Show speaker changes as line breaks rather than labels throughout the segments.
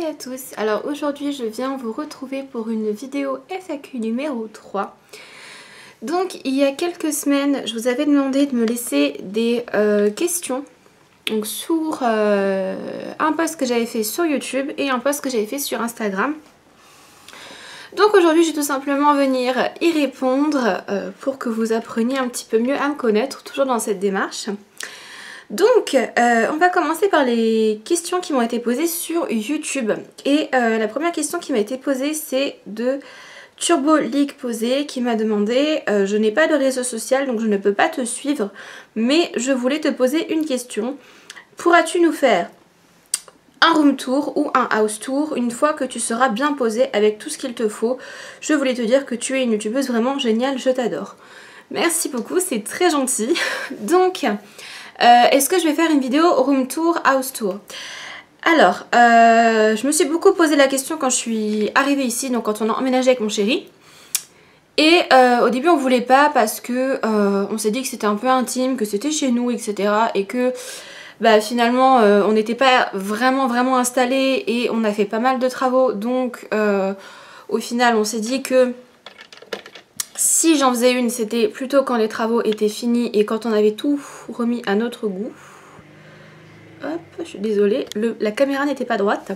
à tous, alors aujourd'hui je viens vous retrouver pour une vidéo FAQ numéro 3. Donc il y a quelques semaines je vous avais demandé de me laisser des questions donc, sur un post que j'avais fait sur YouTube et un post que j'avais fait sur Instagram. Donc aujourd'hui je vais tout simplement venir y répondre pour que vous appreniez un petit peu mieux à me connaître, toujours dans cette démarche. Donc on va commencer par les questions qui m'ont été posées sur YouTube. Et la première question qui m'a été posée, c'est de Turbo League Posé qui m'a demandé je n'ai pas de réseau social donc je ne peux pas te suivre, mais je voulais te poser une question. Pourras-tu nous faire un room tour ou un house tour une fois que tu seras bien posé avec tout ce qu'il te faut? Je voulais te dire que tu es une youtubeuse vraiment géniale, je t'adore. Merci beaucoup, c'est très gentil. Donc est-ce que je vais faire une vidéo room tour, house tour? Alors, je me suis beaucoup posé la question quand je suis arrivée ici, donc quand on a emménagé avec mon chéri. Et au début on voulait pas parce que on s'est dit que c'était un peu intime, que c'était chez nous, etc. Et que bah, finalement on n'était pas vraiment installé et on a fait pas mal de travaux. Donc au final on s'est dit que si j'en faisais une, c'était plutôt quand les travaux étaient finis et quand on avait tout remis à notre goût. Hop, je suis désolée, la caméra n'était pas droite.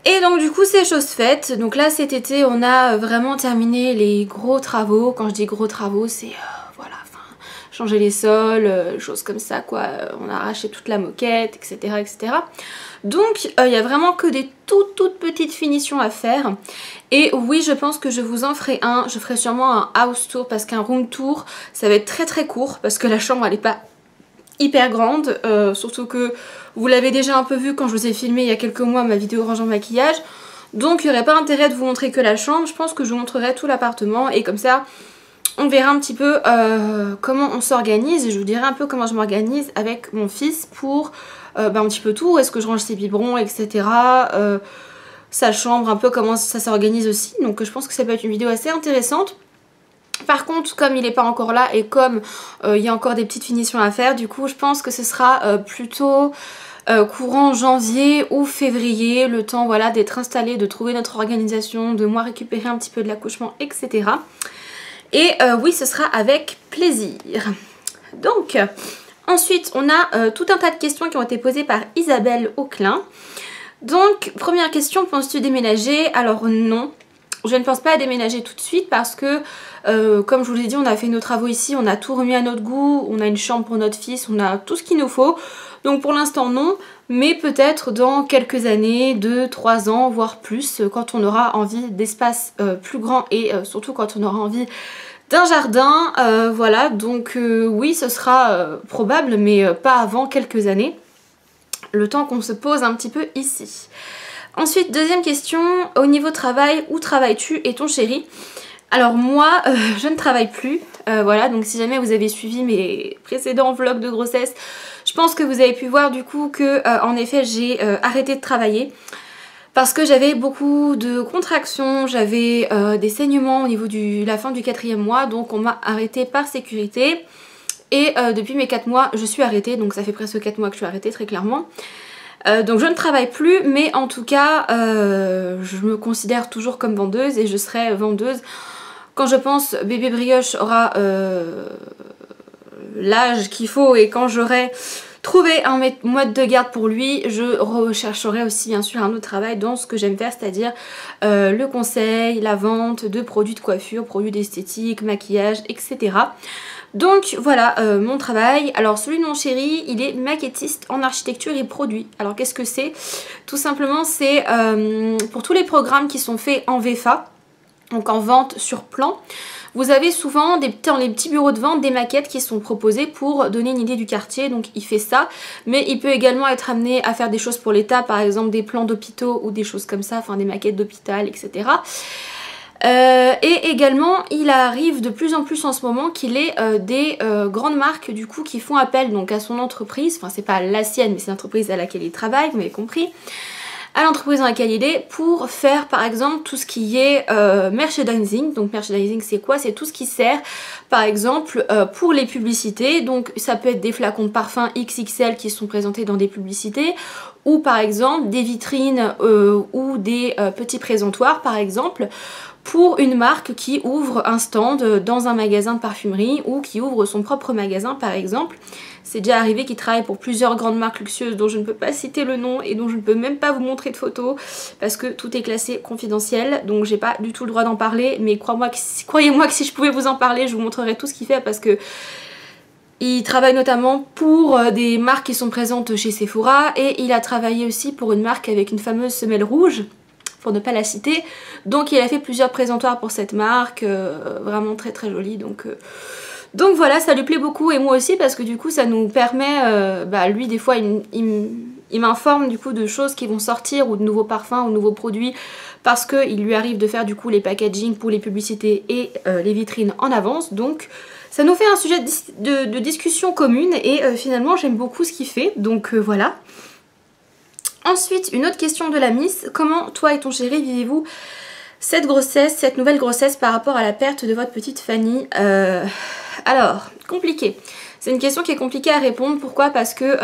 Et donc du coup c'est chose faite. Donc là cet été on a vraiment terminé les gros travaux. Quand je dis gros travaux c'est voilà, enfin changer les sols, choses comme ça quoi. On a arraché toute la moquette, etc. etc. Donc il y a vraiment que des toutes petites finitions à faire. Et oui, je pense que je vous en ferai un. Je ferai sûrement un house tour parce qu'un room tour ça va être très court parce que la chambre elle est pas hyper grande, surtout que vous l'avez déjà un peu vu quand je vous ai filmé il y a quelques mois ma vidéo rangeant maquillage. Donc il n'y aurait pas intérêt de vous montrer que la chambre. Je pense que je vous montrerai tout l'appartement et comme ça on verra un petit peu comment on s'organise et je vous dirai un peu comment je m'organise avec mon fils pour un petit peu tout. Est-ce que je range ses biberons, etc. Sa chambre, un peu comment ça s'organise aussi. Donc je pense que ça peut être une vidéo assez intéressante. Par contre, comme il n'est pas encore là et comme il y a encore des petites finitions à faire, du coup je pense que ce sera plutôt courant janvier ou février, le temps voilà, d'être installé, de trouver notre organisation, de moi récupérer un petit peu de l'accouchement, etc. Et oui, ce sera avec plaisir. Donc, ensuite, on a tout un tas de questions qui ont été posées par Isabelle Auclin. Donc, première question, penses-tu déménager? Alors non, je ne pense pas à déménager tout de suite parce que, comme je vous l'ai dit, on a fait nos travaux ici, on a tout remis à notre goût, on a une chambre pour notre fils, on a tout ce qu'il nous faut. Donc pour l'instant non, mais peut-être dans quelques années, 2-3 ans, voire plus, quand on aura envie d'espace plus grand et surtout quand on aura envie d'un jardin. Voilà, donc oui, ce sera probable, mais pas avant quelques années, le temps qu'on se pose un petit peu ici. Ensuite, deuxième question, au niveau travail, où travailles-tu et ton chéri? Alors moi, je ne travaille plus, voilà, donc si jamais vous avez suivi mes précédents vlogs de grossesse, je pense que vous avez pu voir du coup que en effet j'ai arrêté de travailler parce que j'avais beaucoup de contractions, j'avais des saignements au niveau de la fin du 4e mois, donc on m'a arrêté par sécurité et depuis mes 4 mois je suis arrêtée, donc ça fait presque 4 mois que je suis arrêtée très clairement. Donc je ne travaille plus, mais en tout cas je me considère toujours comme vendeuse et je serai vendeuse quand je pense bébé brioche aura l'âge qu'il faut et quand j'aurai trouvé un mode de garde pour lui, je rechercherai aussi bien sûr un autre travail dans ce que j'aime faire, c'est-à-dire le conseil, la vente de produits de coiffure, produits d'esthétique, maquillage, etc. Donc voilà mon travail. Alors celui de mon chéri, il est maquettiste en architecture et produits. Alors qu'est-ce que c'est? Tout simplement c'est pour tous les programmes qui sont faits en VFA, donc en vente sur plan. Vous avez souvent dans les petits bureaux de vente des maquettes qui sont proposées pour donner une idée du quartier, donc il fait ça. Mais il peut également être amené à faire des choses pour l'État, par exemple des plans d'hôpitaux ou des choses comme ça, enfin des maquettes d'hôpital, etc. Et également il arrive de plus en plus en ce moment qu'il ait des grandes marques du coup qui font appel donc à son entreprise, enfin c'est pas la sienne mais c'est l'entreprise à laquelle il travaille, vous m'avez compris, à l'entreprise dans laquelle il est pour faire par exemple tout ce qui est merchandising. Donc merchandising c'est quoi? C'est tout ce qui sert par exemple pour les publicités. Donc ça peut être des flacons de parfum XXL qui sont présentés dans des publicités, ou par exemple des vitrines ou des petits présentoirs par exemple pour une marque qui ouvre un stand dans un magasin de parfumerie ou qui ouvre son propre magasin par exemple. C'est déjà arrivé qu'il travaille pour plusieurs grandes marques luxueuses dont je ne peux pas citer le nom et dont je ne peux même pas vous montrer de photos parce que tout est classé confidentiel, donc j'ai pas du tout le droit d'en parler, mais croyez-moi que si je pouvais vous en parler, je vous montrerais tout ce qu'il fait parce que il travaille notamment pour des marques qui sont présentes chez Sephora et il a travaillé aussi pour une marque avec une fameuse semelle rouge, pour ne pas la citer. Donc il a fait plusieurs présentoirs pour cette marque, vraiment très très joli. Donc voilà, ça lui plaît beaucoup et moi aussi parce que du coup ça nous permet, lui des fois il m'informe du coup de choses qui vont sortir ou de nouveaux parfums ou de nouveaux produits parce qu'il lui arrive de faire du coup les packaging pour les publicités et les vitrines en avance. Donc ça nous fait un sujet de discussion commune et finalement j'aime beaucoup ce qu'il fait, donc voilà. Ensuite, une autre question de la Miss: comment toi et ton chéri vivez-vous cette grossesse, cette nouvelle grossesse par rapport à la perte de votre petite Fanny? Alors, compliqué. C'est une question qui est compliquée à répondre. Pourquoi? Parce que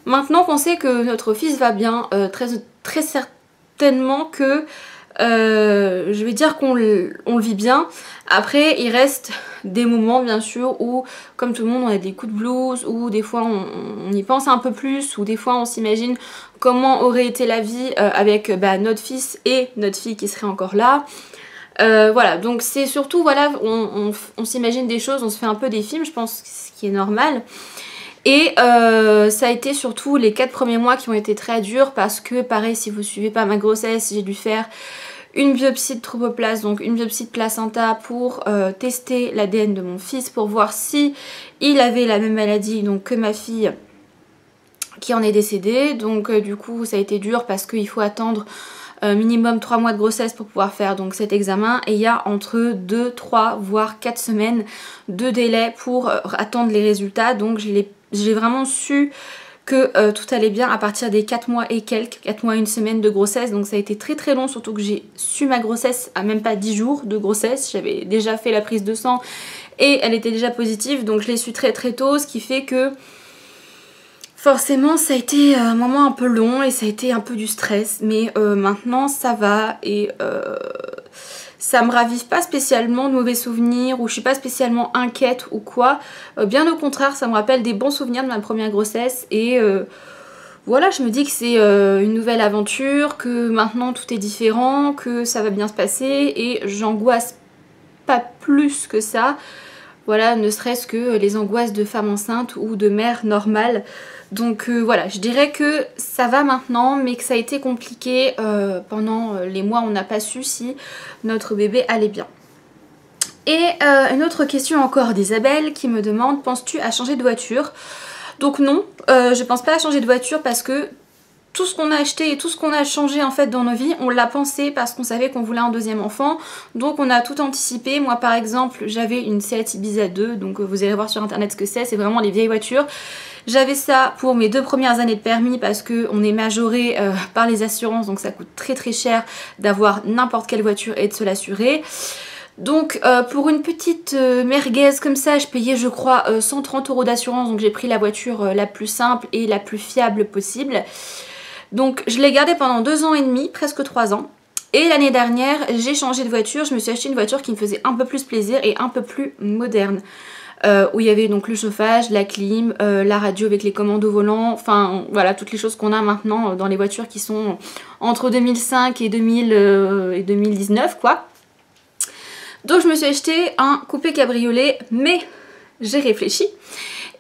maintenant qu'on sait que notre fils va bien, très certainement que je vais dire qu'on le vit bien. Après il reste des moments bien sûr où comme tout le monde on a des coups de blues, ou des fois on y pense un peu plus, ou des fois on s'imagine comment aurait été la vie avec notre fils et notre fille qui serait encore là. Voilà, donc c'est surtout, voilà, on s'imagine des choses, on se fait un peu des films, je pense, ce qui est normal. Et ça a été surtout les 4 premiers mois qui ont été très durs parce que, pareil, si vous suivez pas ma grossesse, j'ai dû faire une biopsie de trophoblaste, donc une biopsie de placenta pour tester l'ADN de mon fils pour voir si il avait la même maladie donc, que ma fille qui en est décédée. Donc du coup ça a été dur parce qu'il faut attendre minimum 3 mois de grossesse pour pouvoir faire donc cet examen, et il y a entre 2, 3 voire 4 semaines de délai pour attendre les résultats. Donc j'ai vraiment su que tout allait bien à partir des 4 mois et quelques, 4 mois 1 semaine de grossesse. Donc ça a été très très long, surtout que j'ai su ma grossesse à même pas 10 jours de grossesse. J'avais déjà fait la prise de sang et elle était déjà positive, donc je l'ai su très très tôt, ce qui fait que forcément ça a été un moment un peu long et ça a été un peu du stress, mais maintenant ça va et ça me ravive pas spécialement de mauvais souvenirs, ou je suis pas spécialement inquiète ou quoi. Bien au contraire, ça me rappelle des bons souvenirs de ma première grossesse et voilà, je me dis que c'est une nouvelle aventure, que maintenant tout est différent, que ça va bien se passer et j'angoisse pas plus que ça. Voilà, ne serait-ce que les angoisses de femme enceinte ou de mère normale. Donc voilà, je dirais que ça va maintenant, mais que ça a été compliqué pendant les mois où on n'a pas su si notre bébé allait bien. Et une autre question encore d'Isabelle qui me demande: penses-tu à changer de voiture? Donc non, je pense pas à changer de voiture parce que tout ce qu'on a acheté et tout ce qu'on a changé en fait dans nos vies, on l'a pensé parce qu'on savait qu'on voulait un deuxième enfant. Donc on a tout anticipé. Moi par exemple, j'avais une Seat Ibiza 2, donc vous irez voir sur internet ce que c'est vraiment les vieilles voitures. J'avais ça pour mes 2 premières années de permis parce qu'on est majoré par les assurances, donc ça coûte très très cher d'avoir n'importe quelle voiture et de se l'assurer. Donc pour une petite merguez comme ça, je payais je crois 130 € d'assurance, donc j'ai pris la voiture la plus simple et la plus fiable possible. Donc je l'ai gardée pendant 2 ans et demi, presque 3 ans. Et l'année dernière, j'ai changé de voiture, je me suis acheté une voiture qui me faisait un peu plus plaisir et un peu plus moderne. Où il y avait donc le chauffage, la clim, la radio avec les commandes au volant, enfin voilà toutes les choses qu'on a maintenant dans les voitures qui sont entre 2005 et 2019 quoi. Donc je me suis acheté un coupé cabriolet, mais j'ai réfléchi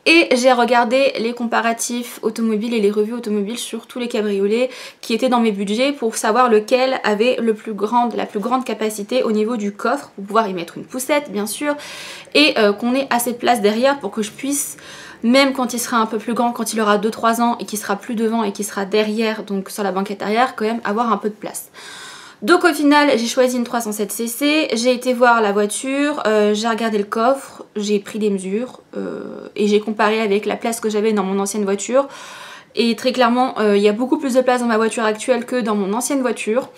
et j'ai regardé les comparatifs automobiles et les revues automobiles sur tous les cabriolets qui étaient dans mes budgets pour savoir lequel avait la plus grande capacité au niveau du coffre pour pouvoir y mettre une poussette bien sûr, et qu'on ait assez de place derrière pour que je puisse, même quand il sera un peu plus grand, quand il aura 2-3 ans et qu'il sera plus devant et qu'il sera derrière, donc sur la banquette arrière, quand même avoir un peu de place. Donc au final j'ai choisi une 307cc, j'ai été voir la voiture, j'ai regardé le coffre, j'ai pris des mesures et j'ai comparé avec la place que j'avais dans mon ancienne voiture. Et très clairement, il y a beaucoup plus de place dans ma voiture actuelle que dans mon ancienne voiture.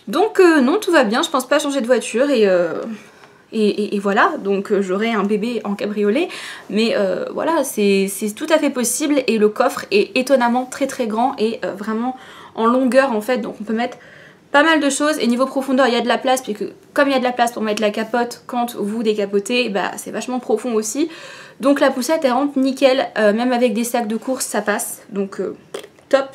Donc non, tout va bien, je pense pas changer de voiture et voilà, donc j'aurai un bébé en cabriolet, mais voilà, c'est tout à fait possible et le coffre est étonnamment très très grand et vraiment en longueur en fait, donc on peut mettre pas mal de choses et niveau profondeur il y a de la place, puisque comme il y a de la place pour mettre la capote quand vous décapotez, bah c'est vachement profond aussi, donc la poussette elle rentre nickel, même avec des sacs de course ça passe, donc top.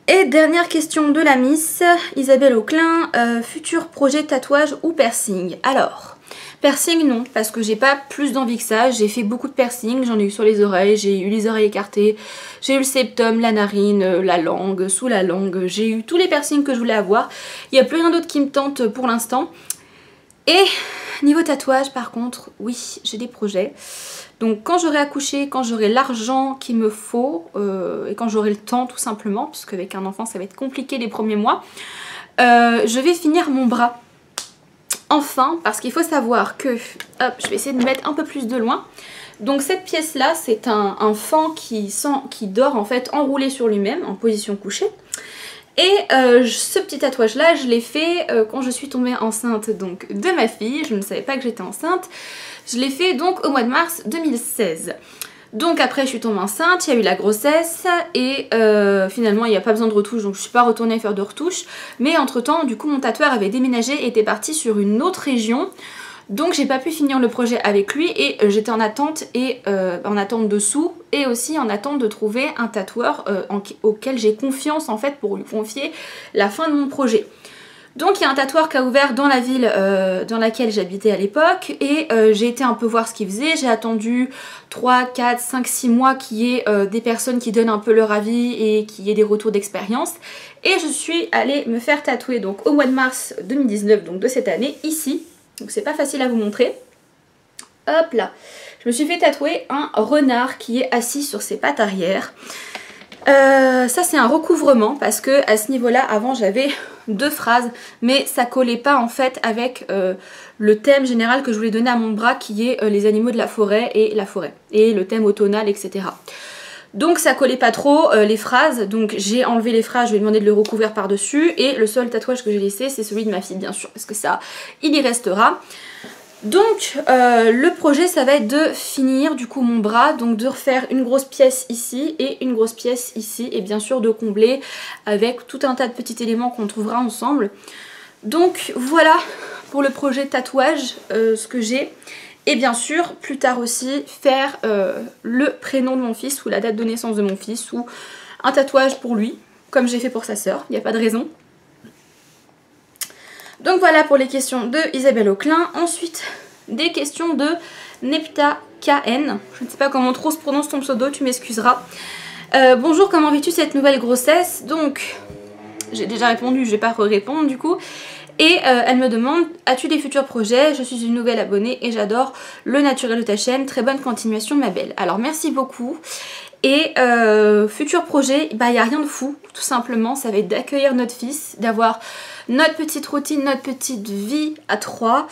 Et dernière question de la Miss Isabelle Auclin, futur projet tatouage ou piercing? Alors, piercing non, parce que j'ai pas plus d'envie que ça, j'ai fait beaucoup de piercing, j'en ai eu sur les oreilles, j'ai eu les oreilles écartées, j'ai eu le septum, la narine, la langue, sous la langue, j'ai eu tous les piercings que je voulais avoir, il n'y a plus rien d'autre qui me tente pour l'instant. Et niveau tatouage par contre, oui, j'ai des projets. Donc quand j'aurai accouché, quand j'aurai l'argent qu'il me faut, et quand j'aurai le temps tout simplement, puisque avec un enfant ça va être compliqué les premiers mois, je vais finir mon bras. Enfin, parce qu'il faut savoir que, hop, je vais essayer de me mettre un peu plus de loin. Donc cette pièce là, c'est un fan qui dort en fait enroulé sur lui-même, en position couchée. Et ce petit tatouage là, je l'ai fait quand je suis tombée enceinte donc de ma fille, je ne savais pas que j'étais enceinte. Je l'ai fait donc au mois de mars 2016. Donc après je suis tombée enceinte, il y a eu la grossesse et finalement il n'y a pas besoin de retouche, donc je ne suis pas retournée faire de retouche. Mais entre temps du coup mon tatoueur avait déménagé et était parti sur une autre région. Donc j'ai pas pu finir le projet avec lui et j'étais en attente de sous et aussi en attente de trouver un tatoueur auquel j'ai confiance en fait pour lui confier la fin de mon projet. Donc il y a un tatoueur qui a ouvert dans la ville dans laquelle j'habitais à l'époque et j'ai été un peu voir ce qu'il faisait. J'ai attendu 3, 4, 5, 6 mois qu'il y ait des personnes qui donnent un peu leur avis et qu'il y ait des retours d'expérience. Et je suis allée me faire tatouer donc au mois de mars 2019, donc de cette année, ici. Donc c'est pas facile à vous montrer. Hop là. Je me suis fait tatouer un renard qui est assis sur ses pattes arrière. Ça c'est un recouvrement parce que à ce niveau là avant j'avais 2 phrases mais ça collait pas en fait avec le thème général que je voulais donner à mon bras qui est les animaux de la forêt et le thème automnal etc. Donc ça collait pas trop les phrases, donc j'ai enlevé les phrases, je lui ai demandé de le recouvrir par dessus et le seul tatouage que j'ai laissé c'est celui de ma fille bien sûr parce que ça il y restera. Donc le projet ça va être de finir du coup mon bras, donc de refaire une grosse pièce ici et une grosse pièce ici et bien sûr de combler avec tout un tas de petits éléments qu'on trouvera ensemble. Donc voilà pour le projet tatouage ce que j'ai. Et bien sûr plus tard aussi faire le prénom de mon fils ou la date de naissance de mon fils ou un tatouage pour lui comme j'ai fait pour sa sœur, il n'y a pas de raison. Donc voilà pour les questions de Isabelle Auclin. Ensuite, des questions de Nepta KN. Je ne sais pas comment trop se prononce ton pseudo, tu m'excuseras. Bonjour, comment vis-tu cette nouvelle grossesse? Donc, j'ai déjà répondu, je ne vais pas répondre du coup. Et elle me demande, as-tu des futurs projets? Je suis une nouvelle abonnée et j'adore le naturel de ta chaîne. Très bonne continuation ma belle. Alors merci beaucoup. Et futur projet, bah il n'y a rien de fou, tout simplement. Ça va être d'accueillir notre fils, d'avoir notre petite routine, notre petite vie à 3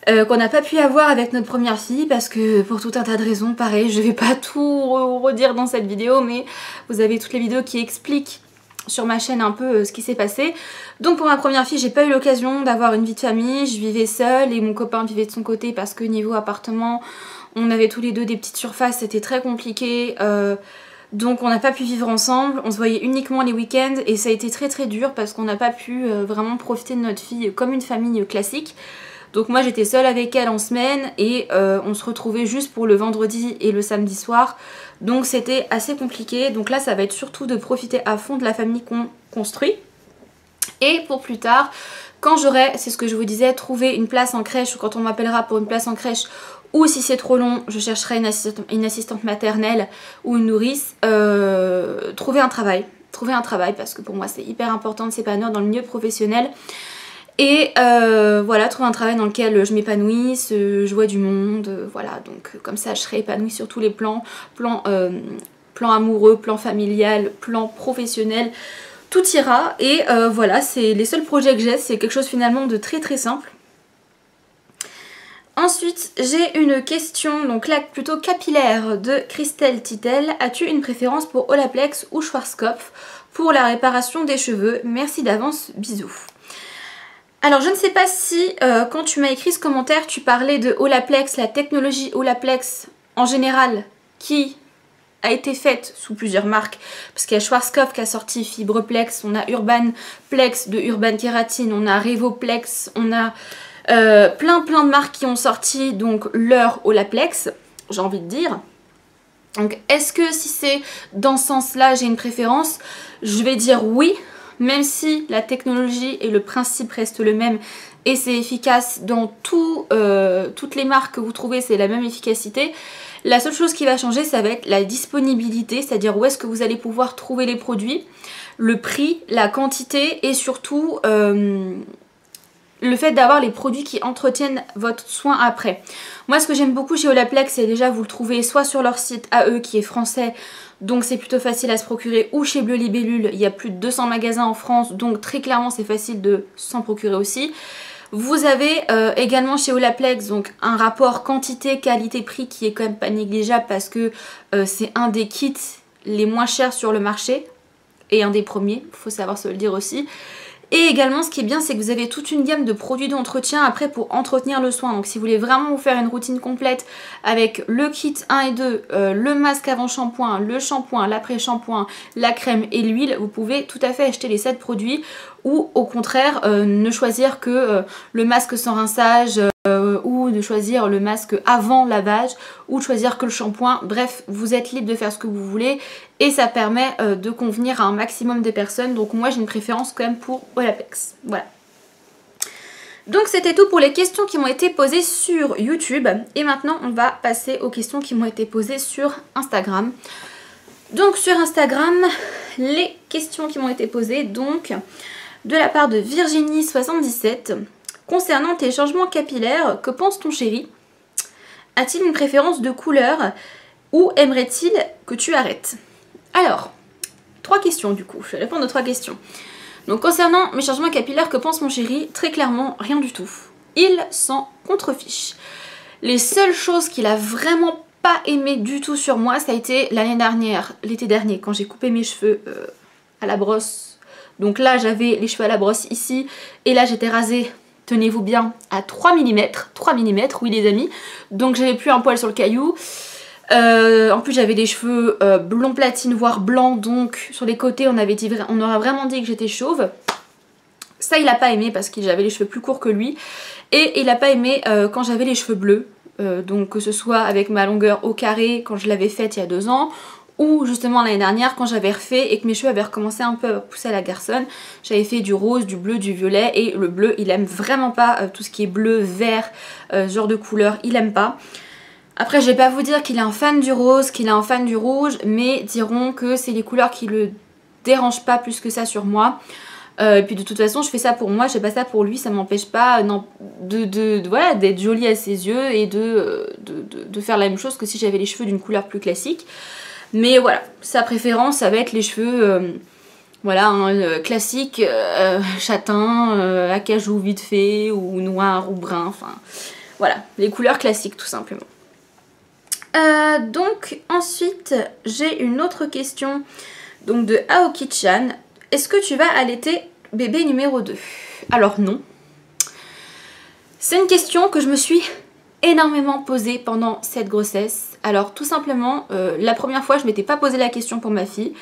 qu'on n'a pas pu avoir avec notre première fille parce que pour tout un tas de raisons, pareil, je vais pas tout redire dans cette vidéo mais vous avez toutes les vidéos qui expliquent sur ma chaîne un peu ce qui s'est passé. Donc pour ma première fille, j'ai pas eu l'occasion d'avoir une vie de famille, je vivais seule et mon copain vivait de son côté parce que niveau appartement, on avait tous les deux des petites surfaces, c'était très compliqué. Donc on n'a pas pu vivre ensemble, on se voyait uniquement les week-ends et ça a été très très dur parce qu'on n'a pas pu vraiment profiter de notre fille comme une famille classique. Donc moi j'étais seule avec elle en semaine et on se retrouvait juste pour le vendredi et le samedi soir. Donc c'était assez compliqué, donc là ça va être surtout de profiter à fond de la famille qu'on construit. Et pour plus tard, quand j'aurai, c'est ce que je vous disais, trouvé une place en crèche ou quand on m'appellera pour une place en crèche ou si c'est trop long, je chercherai une assistante maternelle ou une nourrice, trouver un travail parce que pour moi c'est hyper important de s'épanouir dans le milieu professionnel. Et voilà, trouver un travail dans lequel je m'épanouisse, je vois du monde, voilà, donc comme ça je serai épanouie sur tous les plans, plan amoureux, plan familial, plan professionnel, tout ira. Et voilà, c'est les seuls projets que j'ai, c'est quelque chose finalement de très très simple. Ensuite, j'ai une question, donc là plutôt capillaire, de Christelle Titel. As-tu une préférence pour Olaplex ou Schwarzkopf pour la réparation des cheveux? Merci d'avance, bisous. Alors je ne sais pas si quand tu m'as écrit ce commentaire, tu parlais de Olaplex, la technologie Olaplex en général, qui a été faite sous plusieurs marques, parce qu'il y a Schwarzkopf qui a sorti Fibreplex, on a Urbanplex de Urban Kératine, on a Revoplex, on a plein de marques qui ont sorti donc leur Olaplex, j'ai envie de dire. Donc est-ce que si c'est dans ce sens-là j'ai une préférence? Je vais dire oui, même si la technologie et le principe restent le même et c'est efficace dans toutes les marques que vous trouvez, c'est la même efficacité. La seule chose qui va changer, ça va être la disponibilité, c'est-à-dire où est-ce que vous allez pouvoir trouver les produits, le prix, la quantité et surtout le fait d'avoir les produits qui entretiennent votre soin après. Moi ce que j'aime beaucoup chez Olaplex, c'est déjà vous le trouvez soit sur leur site à eux qui est français, donc c'est plutôt facile à se procurer, ou chez Bleu Libellule, il y a plus de 200 magasins en France, donc très clairement c'est facile de s'en procurer aussi. Vous avez également chez Olaplex donc un rapport quantité qualité-prix qui est quand même pas négligeable parce que c'est un des kits les moins chers sur le marché et un des premiers, il faut savoir se le dire aussi. Et également ce qui est bien c'est que vous avez toute une gamme de produits d'entretien après pour entretenir le soin. Donc si vous voulez vraiment vous faire une routine complète avec le kit 1 et 2, le masque avant shampoing, le shampoing, l'après-shampoing, la crème et l'huile, vous pouvez tout à fait acheter les 7 produits ou au contraire ne choisir que le masque sans rinçage ou de choisir le masque avant lavage ou de choisir que le shampoing. Bref, vous êtes libre de faire ce que vous voulez et ça permet de convenir à un maximum de personnes. Donc moi j'ai une préférence quand même pour Olaplex. Voilà. Donc c'était tout pour les questions qui m'ont été posées sur YouTube et maintenant on va passer aux questions qui m'ont été posées sur Instagram. Donc sur Instagram, les questions qui m'ont été posées donc de la part de Virginie77. Concernant tes changements capillaires, que pense ton chéri? A-t-il une préférence de couleur ou aimerait-il que tu arrêtes? Alors, 3 questions du coup, je vais répondre aux 3 questions. Donc concernant mes changements capillaires, que pense mon chéri? Très clairement, rien du tout. Il s'en contrefiche. Les seules choses qu'il a vraiment pas aimé du tout sur moi, ça a été l'année dernière, l'été dernier, quand j'ai coupé mes cheveux à la brosse. Donc là j'avais les cheveux à la brosse ici et là j'étais rasée, tenez-vous bien, à 3 mm, oui les amis, donc j'avais plus un poil sur le caillou. En plus j'avais des cheveux blond platine voire blanc, donc sur les côtés on aurait vraiment dit que j'étais chauve. Ça il a pas aimé parce que j'avais les cheveux plus courts que lui et il a pas aimé quand j'avais les cheveux bleus, donc que ce soit avec ma longueur au carré quand je l'avais faite il y a 2 ans ou justement l'année dernière quand j'avais refait et que mes cheveux avaient recommencé un peu à pousser à la garçonne. J'avais fait du rose, du bleu, du violet et le bleu il aime vraiment pas tout ce qui est bleu, vert, ce genre de couleur, il aime pas. Après je vais pas vous dire qu'il est un fan du rose, qu'il est un fan du rouge, mais dirons que c'est les couleurs qui le dérangent pas plus que ça sur moi. Et puis de toute façon je fais ça pour moi, je fais pas ça pour lui, ça m'empêche pas voilà, d'être jolie à ses yeux et de faire la même chose que si j'avais les cheveux d'une couleur plus classique. Mais voilà, sa préférence ça va être les cheveux voilà, classiques, châtain, acajou vite fait ou noir ou brun, enfin voilà, les couleurs classiques tout simplement. Donc ensuite j'ai une autre question donc de Aoki-chan. Est-ce que tu vas allaiter bébé numéro 2? Alors non. C'est une question que je me suis énormément posée pendant cette grossesse. Alors tout simplement, la première fois je m'étais pas posé la question pour ma fille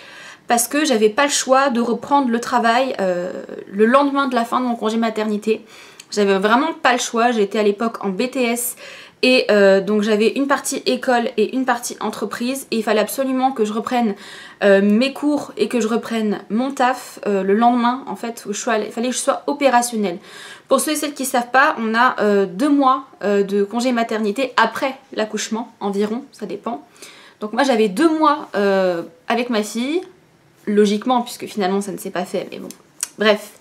parce que j'avais pas le choix de reprendre le travail le lendemain de la fin de mon congé maternité. J'avais vraiment pas le choix, j'étais à l'époque en BTS et donc j'avais une partie école et une partie entreprise et il fallait absolument que je reprenne mes cours et que je reprenne mon taf le lendemain en fait, il fallait que je sois opérationnelle. Pour ceux et celles qui ne savent pas, on a 2 mois de congé maternité après l'accouchement environ, ça dépend. Donc moi j'avais 2 mois avec ma fille, logiquement puisque finalement ça ne s'est pas fait mais bon, bref.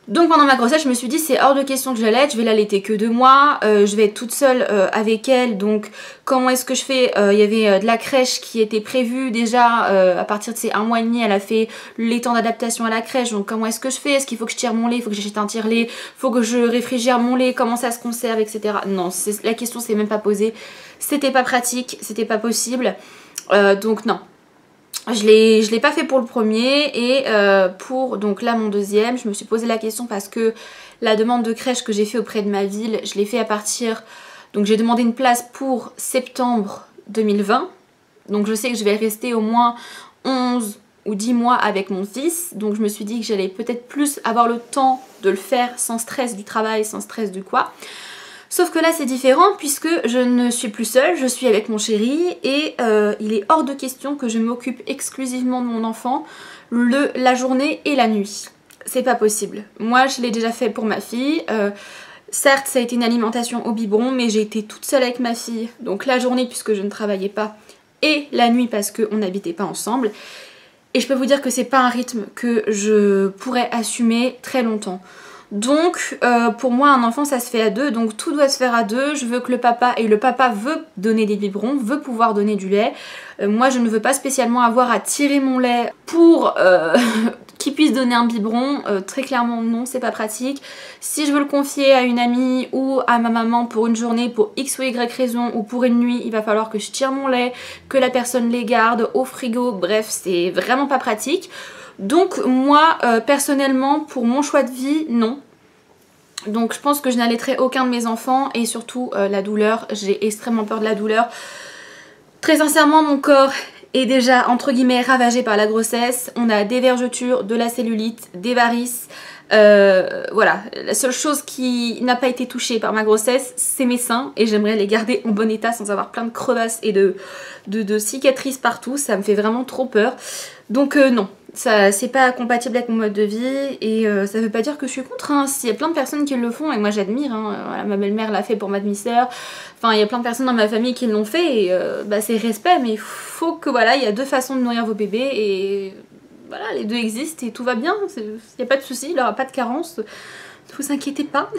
Donc pendant ma grossesse, je me suis dit c'est hors de question que j'allaite, je vais l'allaiter que 2 mois, je vais être toute seule avec elle, donc comment est-ce que je fais? Il y avait de la crèche qui était prévue déjà, à partir de ces 1 mois et demi, elle a fait les temps d'adaptation à la crèche, donc comment est-ce que je fais? Est-ce qu'il faut que je tire mon lait? Il faut que j'achète un tire-lait? Faut que je réfrigère mon lait? Comment ça se conserve, etc. Non, la question s'est même pas posée, c'était pas pratique, c'était pas possible, donc non. Je l'ai pas fait pour le premier et pour donc là mon deuxième, je me suis posé la question parce que la demande de crèche que j'ai fait auprès de ma ville, je l'ai fait à partir, donc j'ai demandé une place pour septembre 2020, donc je sais que je vais rester au moins 11 ou 10 mois avec mon fils, donc je me suis dit que j'allais peut-être plus avoir le temps de le faire sans stress du travail, sans stress du quoi. Sauf que là c'est différent puisque je ne suis plus seule, je suis avec mon chéri et il est hors de question que je m'occupe exclusivement de mon enfant la journée et la nuit. C'est pas possible. Moi je l'ai déjà fait pour ma fille, certes ça a été une alimentation au biberon mais j'ai été toute seule avec ma fille, donc la journée puisque je ne travaillais pas et la nuit parce qu'on n'habitait pas ensemble. Et je peux vous dire que c'est pas un rythme que je pourrais assumer très longtemps. Donc pour moi un enfant ça se fait à 2, donc tout doit se faire à 2, je veux que le papa, et le papa veut donner des biberons, veut pouvoir donner du lait, moi je ne veux pas spécialement avoir à tirer mon lait pour qu'il puisse donner un biberon, très clairement non, c'est pas pratique. Si je veux le confier à une amie ou à ma maman pour une journée, pour X ou Y raison, ou pour une nuit, il va falloir que je tire mon lait, que la personne les garde au frigo, bref c'est vraiment pas pratique. Donc moi personnellement pour mon choix de vie non, donc je pense que je n'allaiterai aucun de mes enfants et surtout la douleur, j'ai extrêmement peur de la douleur. Très sincèrement mon corps est déjà entre guillemets ravagé par la grossesse, on a des vergetures, de la cellulite, des varices, voilà, la seule chose qui n'a pas été touchée par ma grossesse c'est mes seins et j'aimerais les garder en bon état sans avoir plein de crevasses et de cicatrices partout, ça me fait vraiment trop peur, donc non. Ça c'est pas compatible avec mon mode de vie et ça veut pas dire que je suis contre, hein. Il y a plein de personnes qui le font et moi j'admire, hein. Voilà, ma belle-mère l'a fait pour ma demi-sœur, enfin il y a plein de personnes dans ma famille qui l'ont fait et bah, c'est respect, mais il faut que voilà, il y a 2 façons de nourrir vos bébés et voilà, les 2 existent et tout va bien, il n'y a pas de souci, il n'y aura pas de carence, ne vous inquiétez pas.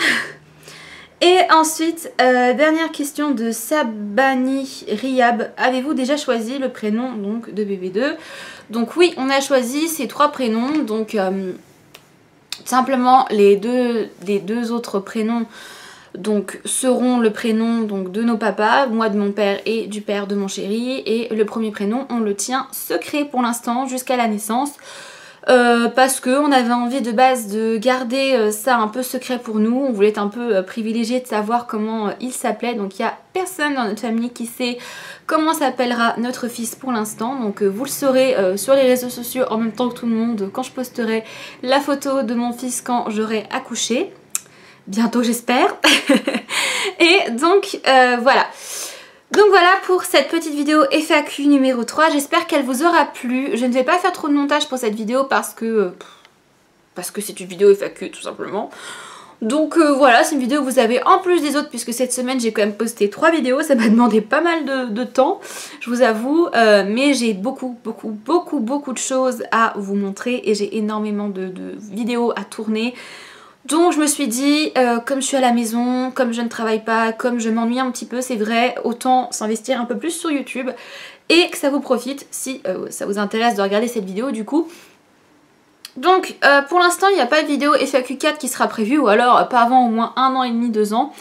Et ensuite, dernière question de Sabani Riab. Deux déjà choisi le prénom donc, de bébé 2? Donc oui, on a choisi ces 3 prénoms. Donc simplement les deux autres prénoms donc, seront le prénom donc, de nos papas, moi de mon père et du père de mon chéri. Et le premier prénom, on le tient secret pour l'instant jusqu'à la naissance. Parce qu'on avait envie de base de garder ça un peu secret pour nous, on voulait être un peu privilégié de savoir comment il s'appelait, donc il n'y a personne dans notre famille qui sait comment s'appellera notre fils pour l'instant, donc vous le saurez sur les réseaux sociaux en même temps que tout le monde quand je posterai la photo de mon fils quand j'aurai accouché, bientôt j'espère. Et donc voilà. Donc voilà pour cette petite vidéo FAQ numéro 3, j'espère qu'elle vous aura plu. Je ne vais pas faire trop de montage pour cette vidéo parce que c'est une vidéo FAQ tout simplement. Donc voilà, c'est une vidéo que vous avez en plus des autres puisque cette semaine j'ai quand même posté 3 vidéos, ça m'a demandé pas mal de temps, je vous avoue, mais j'ai beaucoup de choses à vous montrer et j'ai énormément de vidéos à tourner. Donc je me suis dit, comme je suis à la maison, comme je ne travaille pas, comme je m'ennuie un petit peu, c'est vrai, autant s'investir un peu plus sur YouTube et que ça vous profite si ça vous intéresse de regarder cette vidéo du coup. Donc pour l'instant il n'y a pas de vidéo FAQ 4 qui sera prévue, ou alors pas avant au moins 1 an et demi, 2 ans.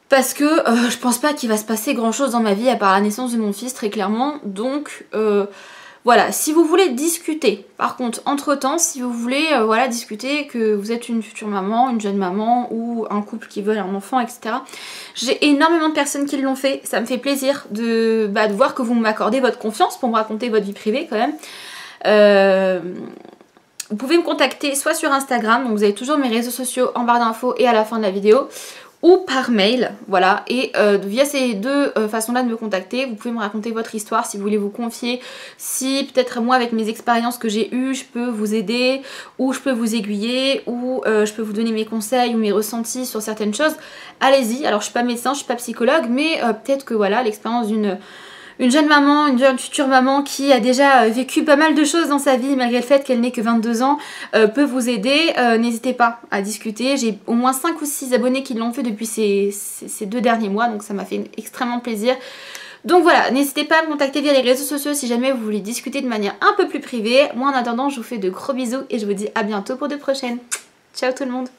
Parce que je pense pas qu'il va se passer grand chose dans ma vie à part la naissance de mon fils très clairement, donc... voilà, si vous voulez discuter, par contre, entre-temps, si vous voulez voilà, discuter que vous êtes une future maman, une jeune maman ou un couple qui veut un enfant, etc. J'ai énormément de personnes qui l'ont fait, ça me fait plaisir de voir que vous m'accordez votre confiance pour me raconter votre vie privée quand même. Vous pouvez me contacter soit sur Instagram, donc vous avez toujours mes réseaux sociaux en barre d'infos et à la fin de la vidéo, ou par mail, voilà, et via ces 2 façons-là de me contacter, vous pouvez me raconter votre histoire si vous voulez vous confier, si peut-être moi avec mes expériences que j'ai eues, je peux vous aider, ou je peux vous aiguiller, ou je peux vous donner mes conseils ou mes ressentis sur certaines choses, allez-y. Alors je suis pas médecin, je suis pas psychologue, mais peut-être que voilà, l'expérience une jeune maman, une jeune future maman qui a déjà vécu pas mal de choses dans sa vie malgré le fait qu'elle n'ait que 22 ans peut vous aider. N'hésitez pas à discuter. J'ai au moins 5 ou 6 abonnés qui l'ont fait depuis ces 2 derniers mois, donc ça m'a fait extrêmement plaisir. Donc voilà, n'hésitez pas à me contacter via les réseaux sociaux si jamais vous voulez discuter de manière un peu plus privée. Moi en attendant, je vous fais de gros bisous et je vous dis à bientôt pour de prochaines. Ciao tout le monde!